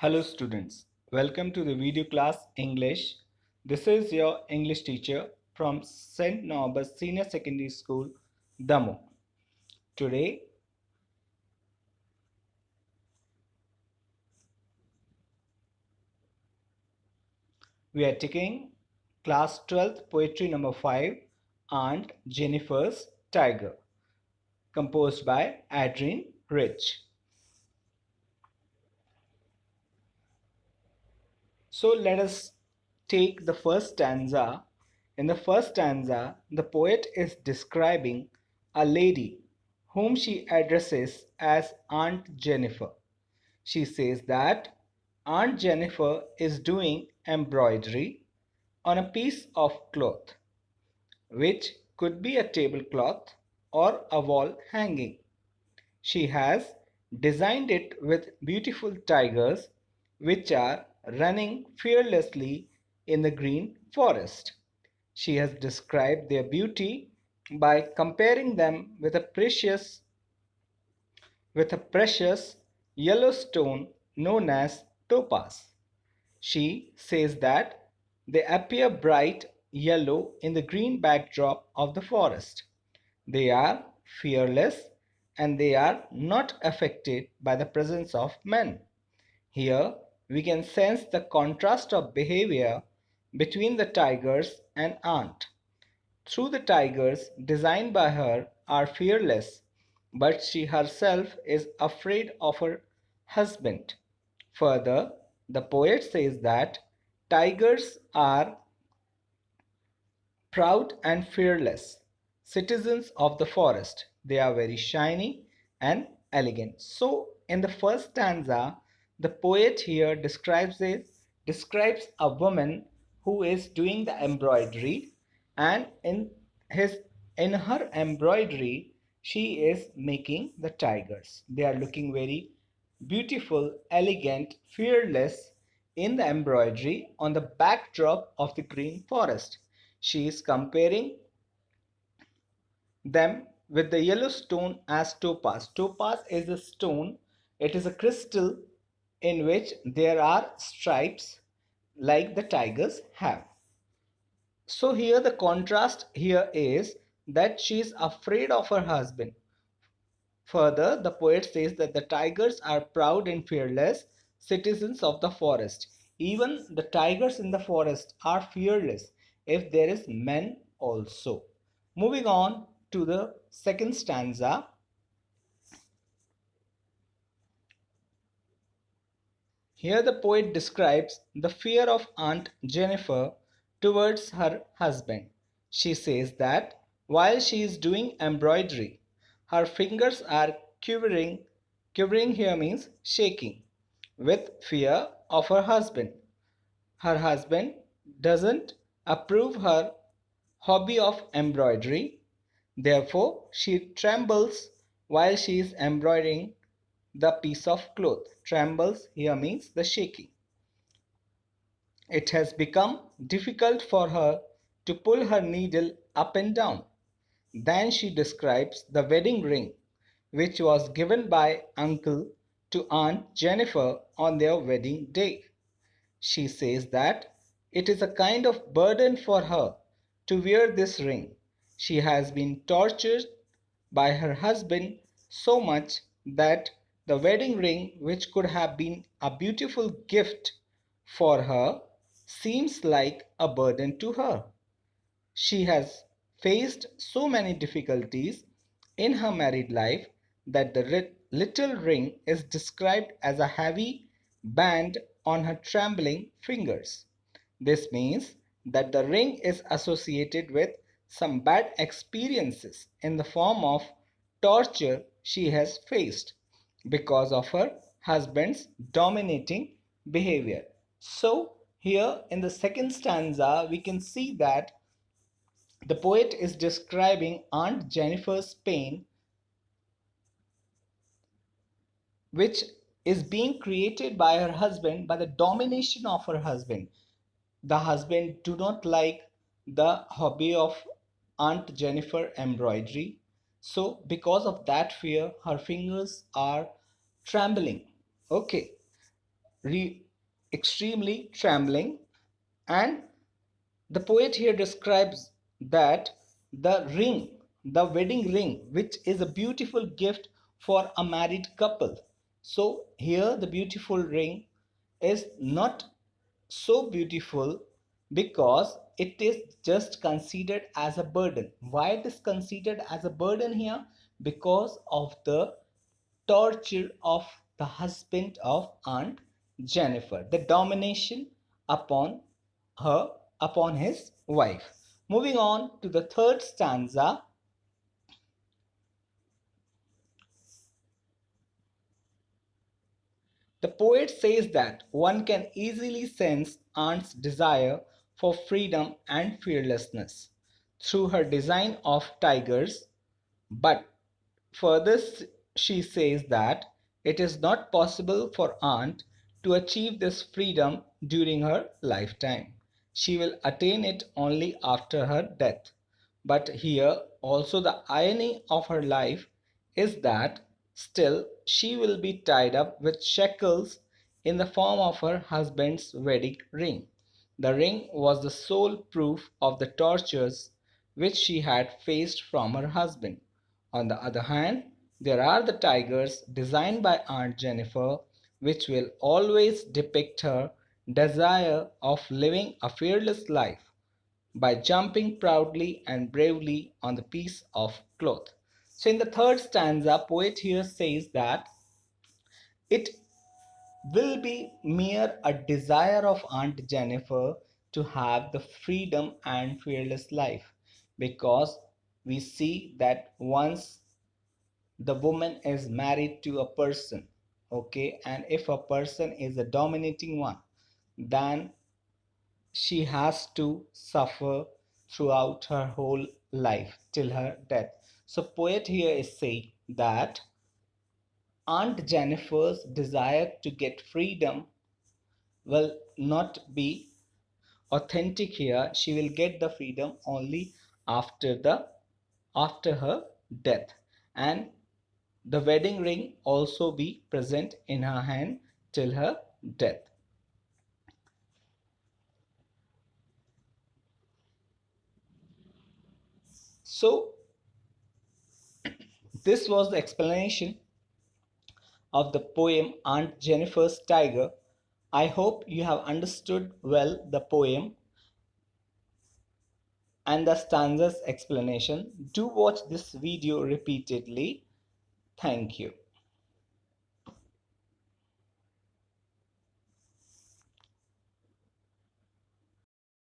Hello students, welcome to the video class English. This is your English teacher from St. Norbert Senior Secondary School, Damoh. Today we are taking class 12th poetry number 5, Aunt Jennifer's Tiger, composed by Adrian Rich. So let us take the first stanza. In the first stanza, the poet is describing a lady whom she addresses as Aunt Jennifer. She says that Aunt Jennifer is doing embroidery on a piece of cloth, which could be a tablecloth or a wall hanging. She has designed it with beautiful tigers which are running fearlessly in the green forest. She has described their beauty by comparing them with a precious yellow stone known as topaz. She says that they appear bright yellow in the green backdrop of the forest. They are fearless and they are not affected by the presence of men. Here we can sense the contrast of behavior between the tigers and Aunt. Through the tigers designed by her are fearless, but she herself is afraid of her husband. Further, the poet says that tigers are proud and fearless citizens of the forest. They are very shiny and elegant. So, in the first stanza, the poet here describes a woman who is doing the embroidery, and his in her embroidery she is making the tigers. They are looking very beautiful, elegant, fearless in the embroidery on the backdrop of the green forest. She is comparing them with the yellow stone as topaz. Topaz is a stone, it is a crystal in which there are stripes like the tigers have. So here the contrast here is that she is afraid of her husband. Further, the poet says that the tigers are proud and fearless citizens of the forest. Even the tigers in the forest are fearless if there is men also. Moving on to the second stanza. Here the poet describes the fear of Aunt Jennifer towards her husband. She says that while she is doing embroidery, her fingers are quivering. Quivering here means shaking with fear of her husband. Her husband doesn't approve her hobby of embroidery. Therefore, she trembles while she is embroidering the piece of cloth. Trembles here means the shaking. It has become difficult for her to pull her needle up and down. Then she describes the wedding ring which was given by uncle to Aunt Jennifer on their wedding day. She says that it is a kind of burden for her to wear this ring. She has been tortured by her husband so much that the wedding ring, which could have been a beautiful gift for her, seems like a burden to her. She has faced so many difficulties in her married life that the little ring is described as a heavy band on her trembling fingers. This means that the ring is associated with some bad experiences in the form of torture she has faced because of her husband's dominating behavior. So, here in the second stanza, we can see that the poet is describing Aunt Jennifer's pain, which is being created by her husband, by the domination of her husband. The husband do not like the hobby of Aunt Jennifer embroidery. So because of that fear, her fingers are trembling. Okay. extremely trembling. And the poet here describes that the ring, the wedding ring, which is a beautiful gift for a married couple. So here the beautiful ring is not so beautiful because it is just considered as a burden. Why it is considered as a burden here? Because of the torture of the husband of Aunt Jennifer, the domination upon her, upon his wife. Moving on to the third stanza, the poet says that one can easily sense Aunt's desire for freedom and fearlessness through her design of tigers, but further she says that it is not possible for Aunt to achieve this freedom during her lifetime. She will attain it only after her death. But here also the irony of her life is that still she will be tied up with shackles in the form of her husband's wedding ring. The ring was the sole proof of the tortures which she had faced from her husband. On the other hand, there are the tigers designed by Aunt Jennifer, which will always depict her desire of living a fearless life by jumping proudly and bravely on the piece of cloth. So in the third stanza, poet here says that it will be mere a desire of Aunt Jennifer to have the freedom and fearless life, because we see that once the woman is married to a person, okay, and if a person is a dominating one, then she has to suffer throughout her whole life till her death. So poet here is saying that Aunt Jennifer's desire to get freedom will not be authentic here. She will get the freedom only after the after her death, and the wedding ring also be present in her hand till her death. So this was the explanation of the poem Aunt Jennifer's Tiger. I hope you have understood well the poem and the stanzas explanation. Do watch this video repeatedly. Thank you.